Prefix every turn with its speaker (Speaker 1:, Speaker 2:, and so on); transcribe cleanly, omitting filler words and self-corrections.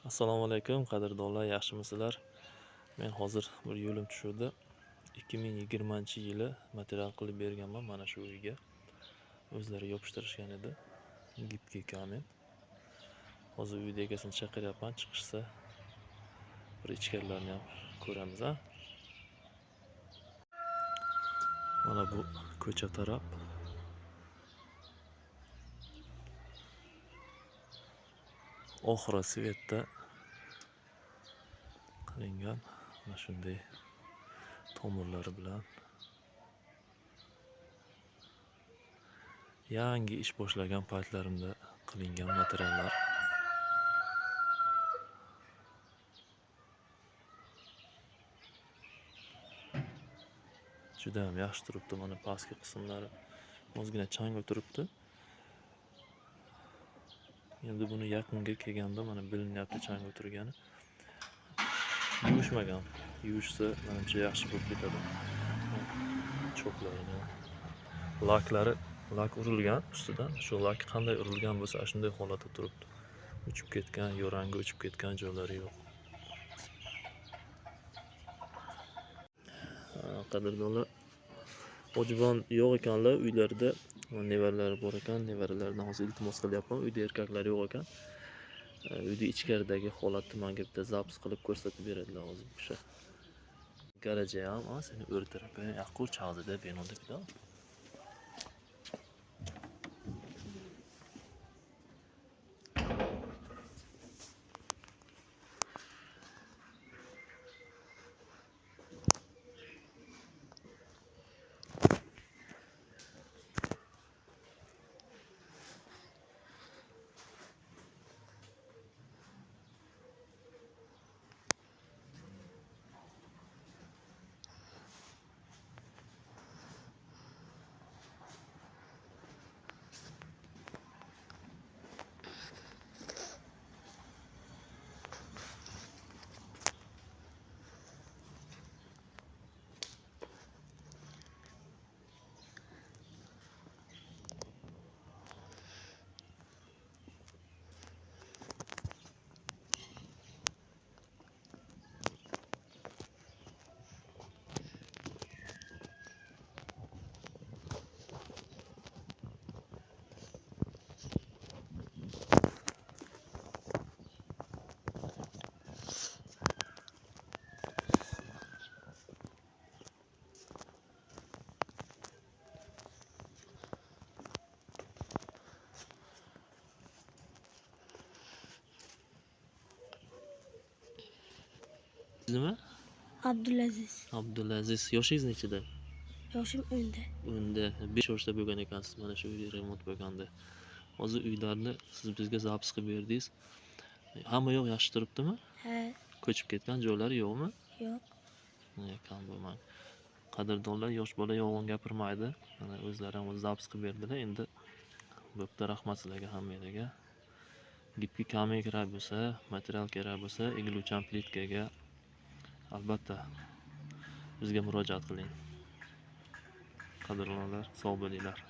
Speaker 1: Assalomu alaykum qadrdonlar, yaxshimisizlar? Men hozir bir yo'lim tushuvdi. 2020-yili material qilib berganman mana shu uyga. O'zlari yopishtirishgan edi. Gipki kamen. Hozir uyda egasini chaqiryapman, chiqishsa bir ichkarilarni ham ko'ramiz, ha. Mana bu ko'cha taraf. Oxiri svetda qilingan mana shunday tomirlari bilan yangi ish boshlagan paytlarimda qilingan materiallar. Juda ham yaxshi turibdi. Mana pastki qismlari ozgina chang o'tiribdi. Endi buni yaqinga kelganda mana bilinyapti chang o'tirgani. Yuvishmagan. Yuvishsa menimcha yaxshi bo'lib ketadi. Cho'plarini, laklari, lak urilgan ustidan. Shu lak qanday urilgan bo'lsa, shunday holatda turibdi. Uchib ketgan, yo'ranga uchib ketgan joylari yo'q. Qadrdonlar, hojibon yo'q ekanlar uylarida, nevaralari bor ekan. Nevaralardan hozir iltimos qilyapman. Uyda erkaklar yo'q ekan. Uyda ichkaridagi holatni menga bitta zapis qilib ko'rsatib beradilar hozir o'sha. Garaji ham, seni o'rtirib, yaqul chog'ida benoda bido. Nima?
Speaker 2: Abdulaziz.
Speaker 1: Abdulaziz, yoshingiz nechida?
Speaker 2: Yoshim 10da.
Speaker 1: 5 yoshda bo'lgan ekansiz mana shu uy remont bo'lganda. Hozir uylarni siz bizga zapis qilib berdingiz. Hamma yo'q yaxshi turibdimi?
Speaker 2: Ha,
Speaker 1: Ko'chib ketgan joylari yo'qmi?
Speaker 2: yo'q.
Speaker 1: Kam bo'lmang. Qadrdonlar, yosh bola yolg'on gapirmaydi. Mana o'zlari ham zapis qilib berdilar. Endi bo'pti, rahmat sizlarga hammalarga. Gipki kamen kerak bo'lsa, material kerak bo'lsa, egiluvchan plitkaga albatta bizga murojaat qiling. Qadrdonlar, sog' bo'linglar.